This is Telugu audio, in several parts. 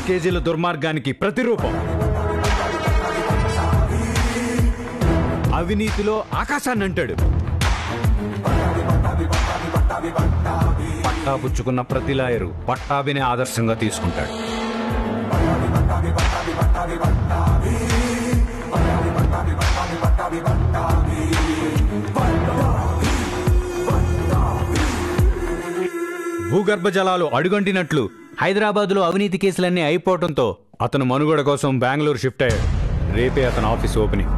కేజీల దుర్మార్గానికి ప్రతిరూపం. అవినీతిలో ఆకాశాన్ని అంటాడు. పట్టా పుచ్చుకున్న ప్రతి లాయరు పట్టాభిని ఆదర్శంగా తీసుకుంటాడు. భూగర్భ జలాలు అడుగంటినట్లు హైదరాబాద్లో అవినీతి కేసులన్నీ అయిపోవడంతో అతను మనుగడ కోసం బెంగళూరు షిఫ్ట్ అయ్యాడు. రేపే అతను ఆఫీస్ ఓపెనింగ్.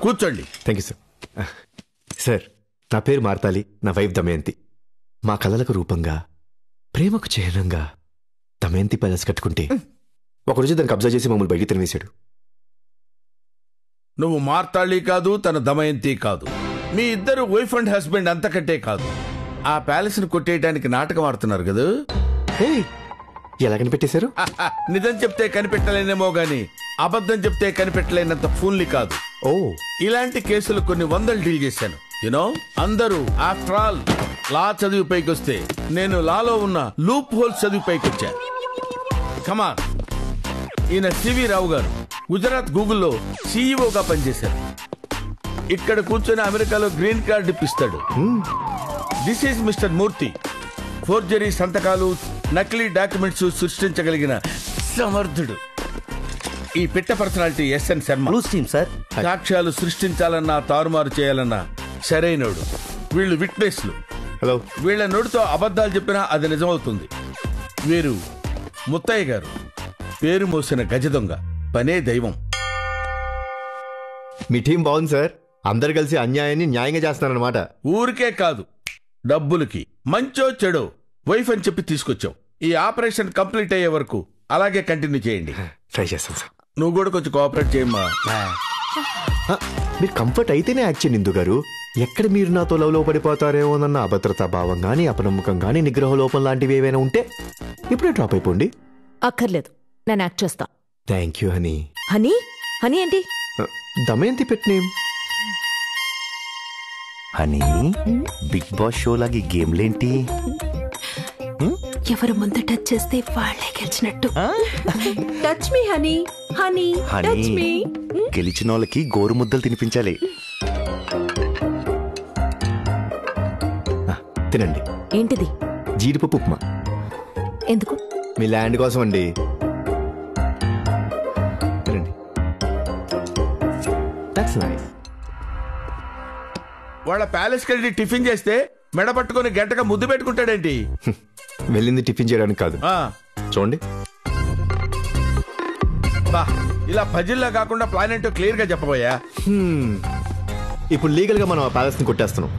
కూర్చోండి. Thank you sir. సార్, నా పేరు మార్తాలి, నా వైఫ్ దమయంతి. మా కళలకు రూపంగా, ప్రేమకు చిహ్నంగా దమయంతి ప్యాలెస్ కట్టుకుంటే ఒకరోజు దాన్ని కబ్జా చేసి మమ్మల్ని బయటికి తినేశాడు. నువ్వు మార్తాళి కాదు, తన దమయంతి కాదు. మీ ఇద్దరు వైఫ్ అండ్ హస్బెండ్ అంతకంటే కాదు. ఆ ప్యాలెస్ ను కొట్టేయడానికి నాటకం ఆడుతున్నారు కదా. ఎలా కనిపెట్టేశారు? నిజం చెప్తే కనిపెట్టలేనేమో గాని అబద్ధం చెప్తే కనిపెట్టలేనంత ఫూన్లీ కాదు. ఓ, ఇలాంటి కేసులు కొన్ని వందలు డీల్ చేశాను. యునో, అందరూ ఆఫ్టర్ ఆల్ లా చదివి పైకి వస్తే నేను లాలో ఉన్న లూప్ హోల్స్ చదివి పైకి వచ్చా. కమాన్. ఈయన సివి రావు గారు గుజరాత్ గూగుల్లో సీఈఓగా పనిచేశారు. ఇక్కడ కూర్చొని అమెరికాలో గ్రీన్ కార్డు ఇప్పిస్తాడు. This is mister Murthy. Forgery సంతకాలు, నకిలీ డాక్యుమెంట్స్ సృష్టించగలిగిన సమర్థుడు. ఈ పిట్ట పర్సనాలిటీ ఎస్ఎన్ శర్మ. సాక్ష్యాలు సృష్టించాలన్నా తారుమారు చేయాలన్నా సరైనోడు. వీళ్ళు విట్నెస్లు. హలో. వీళ్ళ నోటితో అబద్ధాలు చెప్పినా అది నిజమవుతుంది. వీరు ముత్తయ్య గారు, పేరు మోసిన గజ దొంగ, పనే దైవం. మీ టీం బాగుంది సార్. అందరు కలిసి అన్యాయాన్ని న్యాయంగా చేస్తున్నారన్నమాట. ఊరికే కాదు, డబ్బులకి. మంచో చెడో వైఫ్ అని చెప్పి తీసుకొచ్చావు. ఈ ఆపరేషన్ కంప్లీట్ అయ్యే వరకు అలాగే కంటిన్యూ చేయండి. ట్రై చేస్తాను సార్. నువ్వు కూడా కొంచెం కోఆపరేట్ చేయమ్మా. మీరు కంఫర్ట్ అయితేనే యాక్ట్ చేయండి ఇందు గారు. ఎక్కడ మీరు నాతో లవ్లో పడిపోతారేమోనన్న అభద్రతా భావం గానీ, అపనమ్మకం గానీ, నిగ్రహ లోపం లాంటివి ఏవైనా ఉంటే ఇప్పుడే డ్రాప్ అయిపోండి. అక్కర్లేదు, నేను యాక్ట్ చేస్తా. Thank you honey. Honey? Honey ఏంటి? Damayanti pet name. Honey, Bigg Boss show లాగా ఈ గేమ్లేంటి? ఎవరు ముందు టచ్ చేస్తే వాళ్ళే గెలిచినట్టు. Touch me honey. Honey, touch me. గెలిచిన వాళ్ళకి గోరు ముద్దలు తినిపించాలి. తినండి. ఏంటిది? జీడిపప్పు ఉప్మా. ఎందుకు? మీ ల్యాండ్ కోసం అండి. తినండి. That's nice. వాళ్ళ ప్యాలెస్కి వెళ్ళి టిఫిన్ చేస్తే మెడ పట్టుకుని గంటగా ముద్దు పెట్టుకుంటాడేంటి? వెళ్ళింది టిఫిన్ చేయడానికి కాదు. చూడండి, ఇలా పజిల్లా కాకుండా ప్లాన్ ఏంటో క్లియర్ గా చెప్పబోయా. ఇప్పుడు లీగల్ గా మనం ఆ ప్యాలెస్ ని కొట్టేస్తున్నాం.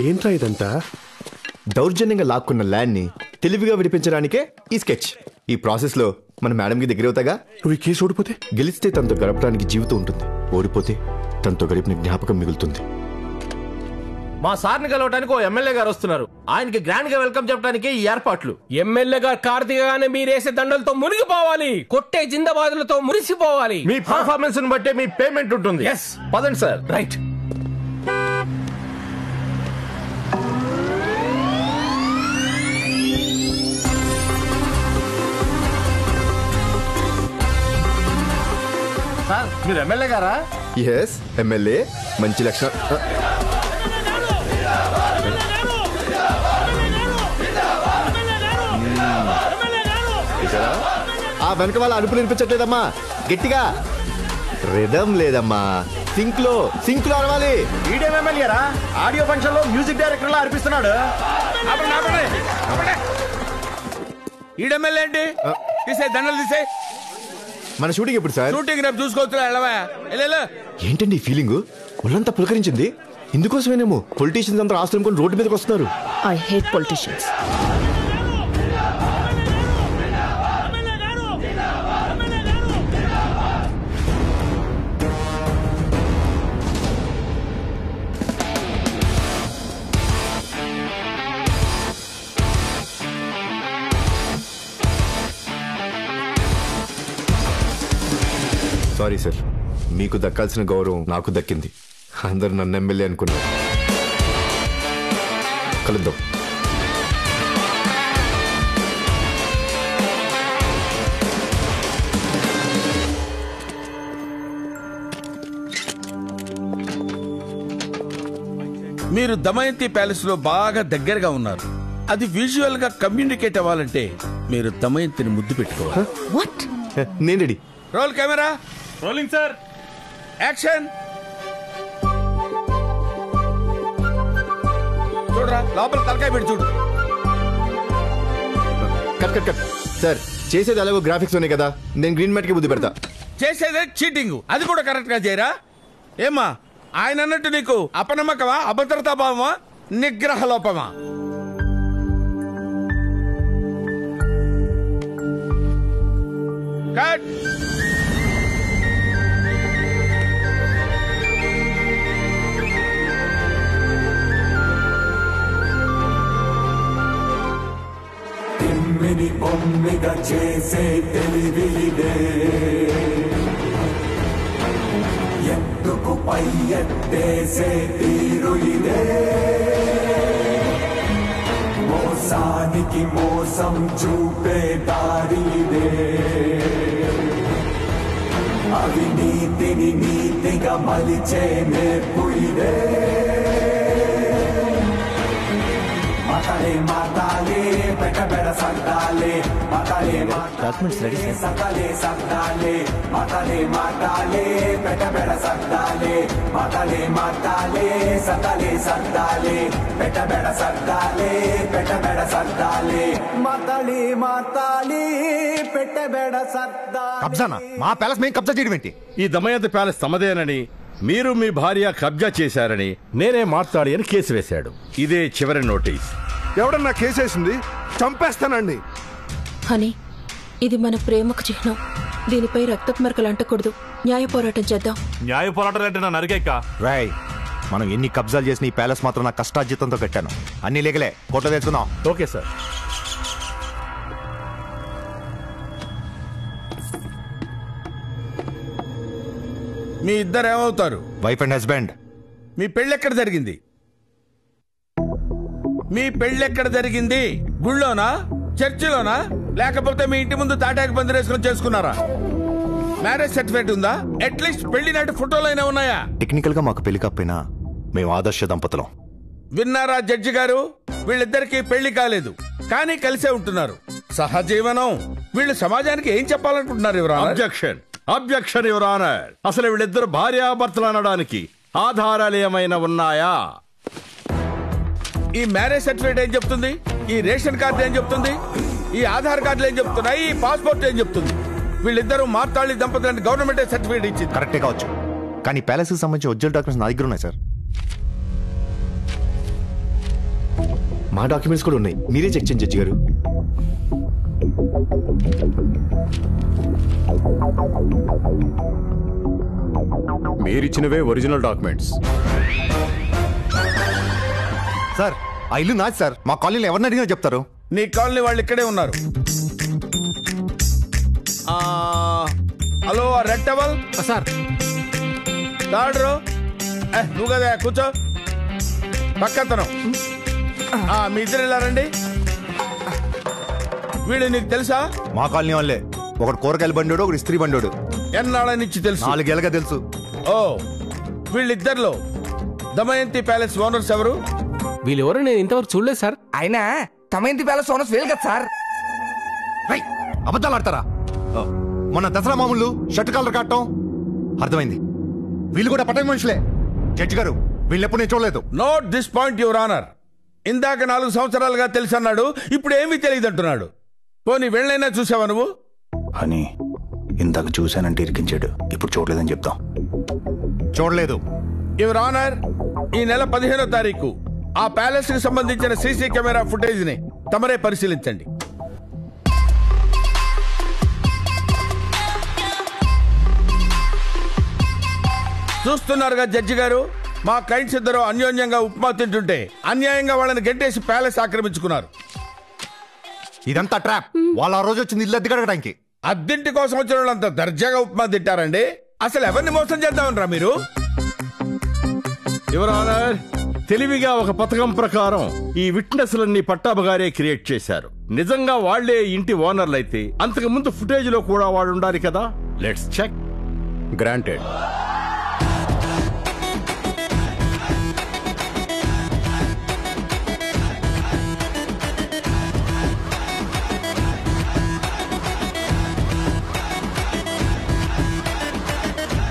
ఏంట్రా ఇదంతా? దౌర్జన్యంగా లాక్కున్న ల్యాండ్ ని తెలివిగా విడిపించడానికే ఈ స్కెచ్. ఈ ప్రాసెస్ లో మన మేడం కి దగ్గర అవుతాగా. నువ్వు ఈ కేసు ఓడిపోతే? గెలిస్తే తనతో గడపడానికి జీవితం ఉంటుంది, ఓడిపోతే తనతో గడిపిన జ్ఞాపకం మిగులుతుంది. మా సార్ని కలవటానికి ఓ ఎమ్మెల్యే గారు వస్తున్నారు. ఆయనకి గ్రాండ్ గా వెల్కమ్ చెప్పడానికి ఈ ఏర్పాట్లు. ఎమ్మెల్యే గారు కార్తీకగానే మీరేసే దండలతో మునిగిపోవాలి, కొట్టే జిందాబాదులతో మురిసిపోవాలి. మీ పర్ఫార్మెన్స్ ని బట్టే మీ పేమెంట్ ఉంటుంది. పదండి సార్. రైట్. సార్, మీరు ఎమ్మెల్యే గారా? Yes, MLA. మంచి లక్షణం. ఆ వెనక వాళ్ళ అడుపులు వినిపించట్లేదమ్మా, గట్టిగా. రిధం లేదమ్మా, సింక్ లో అరవాలి. ఈడేం ఎమ్మెల్యేరా ఆడియో ఫంక్షన్ లో మ్యూజిక్ డైరెక్టర్ లా అనిపిస్తున్నాడు. ఈడెమ్మెల్యే ఏంటి? తీసే దండలు తీసే. మన షూటింగ్ ఎప్పుడు సార్? షూటింగ్ రేపు చూసుకోవచ్చు. వెళ్ళవా? ఏంటండి ఈ ఫీలింగ్? ఒళ్ళంతా పులకరించింది. ఇందుకోసమేనేమో పొలిటీషియన్స్ అంతా ఆస్తులు కొని రోడ్డు మీదకి వస్తున్నారు. I hate politicians. Sorry sir, మీకు దక్కాల్సిన గౌరవం నాకు దక్కింది. అందరు నన్ను ఎమ్మెల్యే అనుకున్నారు. కలుద్దాం. మీరు దమయంతి ప్యాలెస్ లో బాగా దగ్గరగా ఉన్నారు. అది విజువల్ గా కమ్యూనికేట్ అవ్వాలంటే మీరు దమయంతిని ముద్దు పెట్టుకోవాలి. వాట్? నేను ready. Roll camera. Rolling sir. Action. చూడరా, లోపల తలకాయ పెట్టి చూడు. Cut cut cut. సార్, చేసేది అలాగో గ్రాఫిక్స్ ఉన్నాయి కదా, నేను గ్రీన్ మ్యాట్ కి బుద్ధి పెడతా. చేసేదే చీటింగ్, అది కూడా కరెక్ట్ గా చేయరా? ఏమ్మా, ఆయన అన్నట్టు నీకు అపనమ్మకమా, అభద్రతా భావమా, నిగ్రహ లోపమా? కట్. పొమ్మిగా చేసే తెలివిదే, ఎందుకు పై ఎత్తేసే తీరు ఇదే, మోసానికి మోసం చూపే దారి ఇదే, అవినీతిని నీతిగా మలిచే నేర్పు ఇదే. మాతాలే పెట్టబెడ సగ్గాలే, మాతాలే సగ్గాలే సగ్గాలే, మాతాలే పెట్టబెడ సగ్గాలే, మాతాలే సగ్గాలే సగ్గాలే, పెట్టబెడ సగ్గాలే సగ్గాలే, మాతాలే పెట్టబెడ సగ్గాలే. కబ్జానా? మా ప్యాలెస్ మేము కబ్జా చేయడం ఏంటి? ఈ దమయంతి ప్యాలెస్ తమదేనని, మీరు మీ భార్య కబ్జా చేశారని నేనే మాట్లాడి అని కేసు వేశాడు. ఇదే చివరి నోటీస్. ఎవడన్నా కేసేసింది చంపేస్తానండి. హనీ, ఇది మన ప్రేమకు చిహ్నం. దీనిపై రక్తపు మరకలు అంటకూడదు. న్యాయ పోరాటం చేద్దాం. న్యాయ పోరాటం అంటే నా నరికేక్క రాయ్. మనం ఎన్ని కబ్జాలు చేసిన ఈ ప్యాలెస్ మాత్రం నా కష్టార్జితంతో కట్టాను. అన్ని లేకలే కోట్లో తెచ్చుకుందాం. Okay sir. మీ ఇద్దరు ఏమవుతారు? Wife and husband. మీ పెళ్ళెక్కడ జరిగింది? మీ పెళ్ళెక్కడ జరిగింది? గుళ్ళోనా, చర్చిలోనా, లేకపోతే మీ ఇంటి ముందు తాటాకు పందిరేసుకొని చేసుకున్నారా? మ్యారేజ్ సర్టిఫికేట్ ఉందా? అట్లీస్ట్ పెళ్లి నాటి ఫోటోలు అయినా ఉన్నాయా? టెక్నికల్ గా మాకు పెళ్లి కాకపోయినా మేము ఆదర్శ దంపతులం. విన్నారా జడ్జి గారు? వీళ్ళిద్దరికి పెళ్లి కాలేదు, కానీ కలిసే ఉంటున్నారు. సహజీవనం. వీళ్ళు సమాజానికి ఏం చెప్పాలనుకుంటున్నారు your honour? Objection your honour. అసలు వీళ్ళిద్దరు భార్యాభర్తలు అనడానికి ఆధారాలు ఏమైనా ఉన్నాయా? ఈ మ్యారేజ్ సర్టిఫికేట్ ఏం చెప్తుంది? ఈ రేషన్ కార్డు ఏం చెప్తుంది? ఈ ఆధార్ కార్డులు ఏం చెప్తున్నాయి? ఈ పాస్పోర్ట్ ఏం చెప్తుంది? వీళ్ళిద్దరూ మార్తాళి దంపతులని గవర్నమెంట్ సర్టిఫికేట్ ఇచ్చింది. కరెక్టే కావచ్చు, కానీ ప్యాలెస్ కి సంబంధించి ఒరిజినల్ డాక్యుమెంట్స్ నా దగ్గర ఉన్నాయి సార్. మా డాక్యుమెంట్స్ కూడా ఉన్నాయి, మీరే చెక్ చేయండి జడ్జి గారు. మీరిచ్చినవే ఒరిజినల్ డాక్యుమెంట్స్. సార్, ఆ ఇల్లు నాది సార్. మా కాలనీలో ఎవరిని అడిగినా చెప్తారు. నీ కాలనీ వాళ్ళు ఇక్కడే ఉన్నారు. Hello, red towel sir. Third row. నువ్వు కదా, కూర్చో. పక్కతను. మీ ఇద్దరు వెళ్ళారండి. వీడు నీకు తెలుసా? మా కాలనీ వాళ్ళే. ఒకడు కూరగాయల బండోడు, ఒకడు ఇస్త్రీ బండోడు. ఎన్నాళ్ళ నుంచి తెలుసు? 4 ఏళ్ళగా తెలుసు. ఓ, వీళ్ళిద్దరిలో దమయంతి ప్యాలెస్ ఓనర్స్ ఎవరు? వీళ్ళెవరో నేను ఇంతవరకు చూడలేదు సార్. అయినా దమయంతి ప్యాలెస్ ఓనర్స్ వేలు కదా సార్. అబద్ధాలు ఆడతారా? మొన్న దసరా మామూలు షర్ట్ కాలర్ కట్టడం, అర్థమైంది. వీళ్ళు కూడా పటేల్ మనుషులే. జడ్జి గారు, వీళ్ళెప్పుడు నేను చూడలేదు. Note this point your honour. ఇందాక 4 సంవత్సరాలుగా తెలుసన్నాడు, ఇప్పుడు ఏమీ తెలియదు అంటున్నాడు. పోనీ వెళ్ళైనా చూసావా నువ్వు? అని ఇందాక చూశానంటే ఇరికించాడు, ఇప్పుడు చూడలేదని చెప్తాం. చూడలేదు. యువర్ ఆనర్, ఈ నెల 15వ తారీఖు ఆ ప్యాలెస్ కి సంబంధించిన సీసీ కెమెరా ఫుటేజ్ ని తమరే పరిశీలించండి. చూస్తున్నారుగా జడ్జి గారు, మా క్లయింట్స్ ఇద్దరు అన్యోన్యంగా ఉప్మా తింటుంటే అన్యాయంగా వాళ్ళని గెంటేసి ప్యాలెస్ ఆక్రమించుకున్నారు. ఇదంతా ట్రాప్. వాళ్ళు ఆ రోజు వచ్చింది ఇల్లు అద్దె కడగడానికి. అద్దెంటి కోసం వచ్చిన వాళ్ళంతా దర్జాగా ఉప్మా తింటారండి? అసలు ఎవరిని మోసం చేద్దామనరా మీరు? యువర్ ఆనర్, తెలివిగా ఒక పథకం ప్రకారం ఈ విట్నెస్లన్నీ పట్టాబగారే క్రియేట్ చేశారు. నిజంగా వాళ్లే ఇంటి ఓనర్లైతే అంతకు ముందు ఫుటేజ్ లో కూడా వాడు ఉండాలి కదా. Let's check. గ్రాంటెడ్.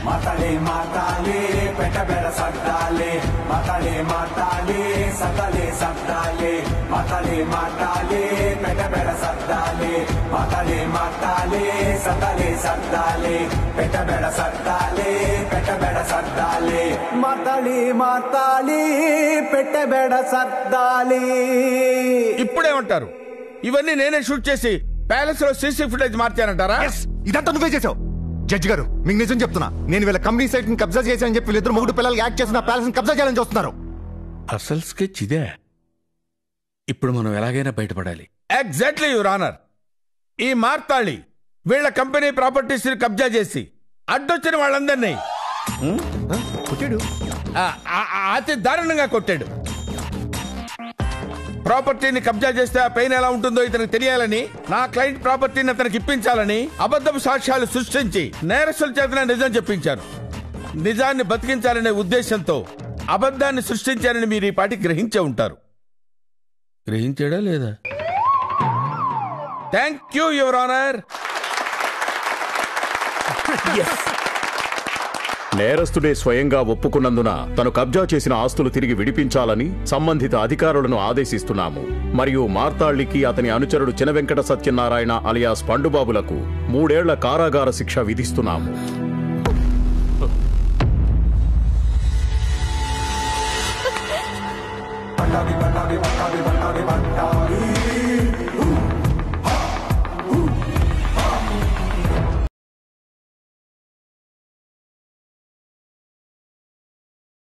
మాతాలే మాతాలే పెట్టబెడ సద్దాలే మాతాలే మాతాలే సతాలే సద్దాలే మాతాలే మాతాలే పెట్టబెడ సద్దాలే మాతాలే మాతాలే సతాలే సద్దాలే పెట్టబెడ సద్దాలే పెట్టబెడ సద్దాలే మాతాలే మాతాలే పెట్టబెడ సద్దాలే. ఇప్పుడేమంటారు? ఇవన్నీ నేనే షూట్ చేసి ప్యాలెస్ లో సీసీ ఫుటేజ్ మార్చానంటారా? ఇదంతా నువ్వే చేసావు. జడ్జి గారు, మీకు నిజం చెప్తున్నా, నేను వీళ్ళ కంపెనీ సైట్ ని కబ్జా చేశానని చెప్పి వీళ్ళిద్దరు మొగుడు పిల్లలు యాక్ట్ చేసిన ప్యాలెస్ ని కబ్జా చేయాలని చూస్తున్నారు. అసలు స్కెచ్ ఇదే. ఇప్పుడు మనం ఎలాగైనా బయటపడాలి. Exactly your honour. ఈ మార్తాళి వీళ్ళ కంపెనీ ప్రాపర్టీస్ ని కబ్జా చేసి అడ్డొచ్చిన వాళ్ళందరినీ కొట్టాడు. అతి దారుణంగా కొట్టాడు. ప్రాపర్టీని కబ్జా చేస్తే ఆ పెయిన్ ఎలా ఉంటుందో ఇతనికి తెలియాలని, నా క్లయింట్ ప్రాపర్టీని అతనికి ఇప్పించాలని అబద్ధపు సాక్ష్యాలు సృష్టించి నేరస్తుల చేతనే నిజం చెప్పించారు. నిజాన్ని బతికించాలనే ఉద్దేశంతో అబద్ధాన్ని సృష్టించారని మీరు ఈ పాటి గ్రహించే ఉంటారు. గ్రహించాడా లేదా? Thank you your honour. నేరస్తుడే స్వయంగా ఒప్పుకున్నందున తను కబ్జా చేసిన ఆస్తులు తిరిగి విడిపించాలని సంబంధిత అధికారులను ఆదేశిస్తున్నాము. మరియు మార్తాళ్లికి అతని అనుచరుడు చినవెంకట సత్యనారాయణ అలియాస్ పండుబాబులకు 3 ఏళ్ల కారాగార శిక్ష విధిస్తున్నాము.